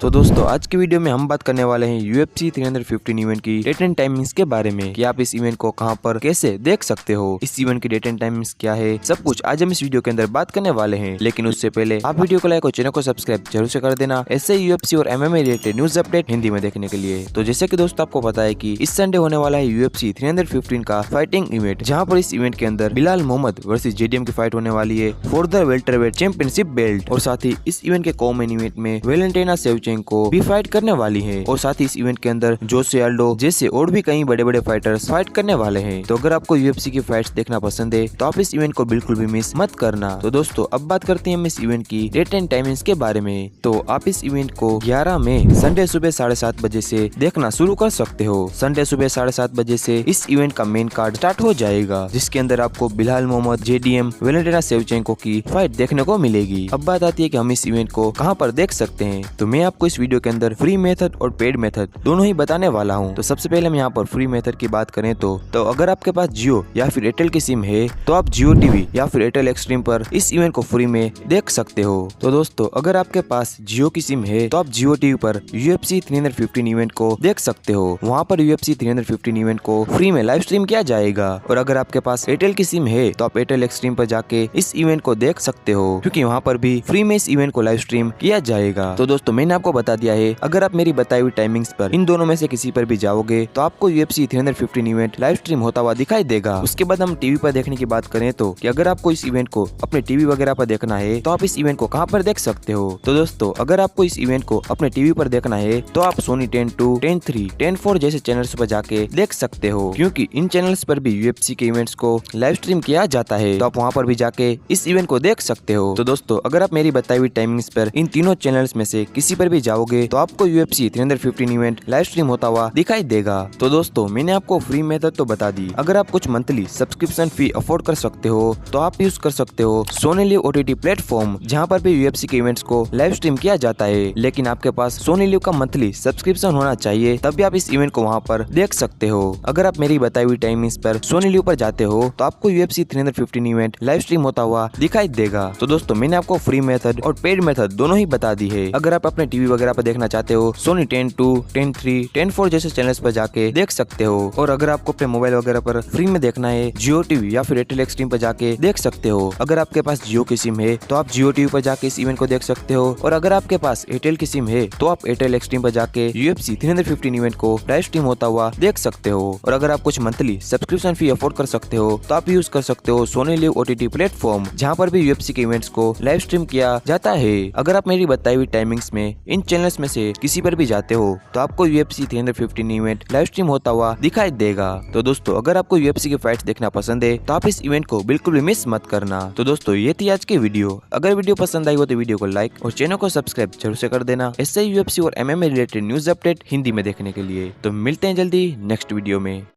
तो दोस्तों आज की वीडियो में हम बात करने वाले हैं UFC 315 इवेंट की डेट एंड टाइमिंग्स के बारे में कि आप इस इवेंट को कहां पर कैसे देख सकते हो, इस इवेंट की डेट एंड टाइमिंग्स क्या है, सब कुछ आज हम इस वीडियो के अंदर बात करने वाले हैं। लेकिन उससे पहले आप वीडियो को लाइक और चैनल को सब्सक्राइब जरूर से कर देना ऐसे UFC और MMA related news update Hindi में देखने के लिए। तो जैसे कि दोस्तों आपको पता है कि इस संडे होने वाला है UFC 315 का फाइटिंग इवेंट, जहां पर इस इवेंट के अंदर बिलाल मोहम्मद वर्सेस JDM की फाइट होने वाली है for the welterweight championship belt. और साथ ही इस इवेंट के कॉमन इवेंट में वेलेंटिना शेवचेंको भी फाइट करने वाली है और साथ ही इस इवेंट के अंदर जोसे अल्डो जैसे और भी कई बड़े बड़े फाइटर्स फाइट करने वाले हैं। तो अगर आपको UFC की फाइट्स देखना पसंद है तो आप इस इवेंट को बिल्कुल भी मिस मत करना। तो दोस्तों अब बात करते हैं हम इस इवेंट की डेट एंड टाइमिंग्स के बारे में। तो आप इस इवेंट को 11 मई संडे सुबह 7:30 बजे से देखना शुरू कर सकते हो। संडे सुबह 7:30 बजे से इस इवेंट का मेन कार्ड स्टार्ट हो जाएगा, जिसके अंदर आपको Belal Muhammad, JDM, Valentina Shevchenko की फाइट देखने को मिलेगी। अब बात आती है कि हम इस इवेंट को कहां पर देख सकते हैं। तो मैं आपको इस वीडियो के अंदर फ्री मेथड और पेड मेथड दोनों ही बताने वाला हूं। तो सबसे पहले हम यहाँ पर फ्री मेथड की बात करें तो अगर आपके पास जियो या फिर एयरटेल की सिम है तो आप जियो टीवी या फिर एयरटेल एक्सट्रीम पर इस इवेंट को फ्री में देख सकते हो। तो दोस्तों अगर आपके पास जियो की सिम है तो आप जियो टीवी पर UFC 315 इवेंट को देख सकते हो। वहाँ पर UFC 315 इवेंट को फ्री में लाइव स्ट्रीम किया जाएगा। और अगर आपके पास एयरटेल की सिम है तो आप एयरटेल एक्सट्रीम पर जाके इस इवेंट को देख सकते हो, क्योंकि वहाँ पर भी फ्री में इस इवेंट को लाइव स्ट्रीम किया जाएगा। तो दोस्तों मैंने आपको बता दिया है, अगर आप मेरी बताई हुई टाइमिंग्स पर इन दोनों में से किसी पर भी जाओगे तो आपको UFC 315 इवेंट लाइव स्ट्रीम होता हुआ दिखाई देगा। उसके बाद हम टीवी पर देखने की बात करें तो कि अगर आपको इस इवेंट को अपने टीवी वगैरह पर देखना है तो आप इस इवेंट को कहां पर देख सकते हो। तो दोस्तों अगर आपको इस इवेंट को अपने टीवी पर देखना है तो आप सोनी 10-2, 10-3, 10-4 जैसे चैनल्स पर जाके देख सकते हो, क्योंकि इन चैनल्स पर भी UFC के इवेंट्स को लाइव स्ट्रीम किया जाता है। तो आप वहाँ पर भी जाके इस इवेंट को देख सकते हो। तो दोस्तों अगर आप मेरी बताई हुई टाइमिंग्स पर इन तीनों चैनल्स में से किसी पर भी जाओगे तो आपको UFC 315 इवेंट लाइव स्ट्रीम होता हुआ दिखाई देगा। तो दोस्तों मैंने आपको फ्री मेथड तो बता दी। अगर आप कुछ मंथली सब्सक्रिप्शन फी अफोर्ड कर सकते हो तो आप यूज कर सकते हो सोनी लिव OTT प्लेटफॉर्म, जहाँ पर भी UFC के इवेंट्स को लाइव स्ट्रीम किया जाता है। लेकिन आपके पास सोनी लिव का मंथली सब्सक्रिप्शन होना चाहिए, तब भी आप इस इवेंट को वहाँ पर देख सकते हो। अगर आप मेरी बताई हुई टाइमिंग्स पर सोनी लिव पर जाते हो तो आपको UFC 315 इवेंट लाइव स्ट्रीम होता हुआ दिखाई देगा। तो दोस्तों मैंने आपको फ्री मेथड और पेड मेथड दोनों ही बता दी है। अगर आप अपने टीवी वगैरह पर देखना चाहते हो सोनी 10-2, 10-3, 10-4 जैसे चैनल्स पर जाके देख सकते हो। और अगर आपको अपने मोबाइल वगैरह पर फ्री में देखना है जियो टीवी या फिर एयरटेल एक्सट्रीम पर जाके देख सकते हो। अगर आपके पास जियो की सिम है तो आप जियो टीवी पर जाके इस इवेंट को देख सकते हो। और अगर आपके पास एयरटेल की सिम है तो आप एयरटेल एक्सट्रीम पर जाके UFC 315 इवेंट को लाइव स्ट्रीम होता हुआ देख सकते हो। और अगर आप कुछ मंथली सब्सक्रिप्शन फी अफोर्ड कर सकते हो तो आप यूज कर सकते हो सोनी लिव OTT प्लेटफॉर्म, जहाँ पर भी UFC के इवेंट्स को लाइव स्ट्रीम किया जाता है। अगर आप मेरी बताई हुई टाइमिंग्स में इन चैनल्स में से किसी पर भी जाते हो तो आपको UFC 315 इवेंट लाइव स्ट्रीम होता हुआ दिखाई देगा। तो दोस्तों अगर आपको UFC की फाइट्स देखना पसंद है तो आप इस इवेंट को बिल्कुल भी मिस मत करना। तो दोस्तों ये थी आज की वीडियो। अगर वीडियो पसंद आई हो तो वीडियो को लाइक और चैनल को सब्सक्राइब जरूर से कर देना ऐसे UFC और MMA related news update Hindi में देखने के लिए। तो मिलते हैं जल्दी नेक्स्ट वीडियो में।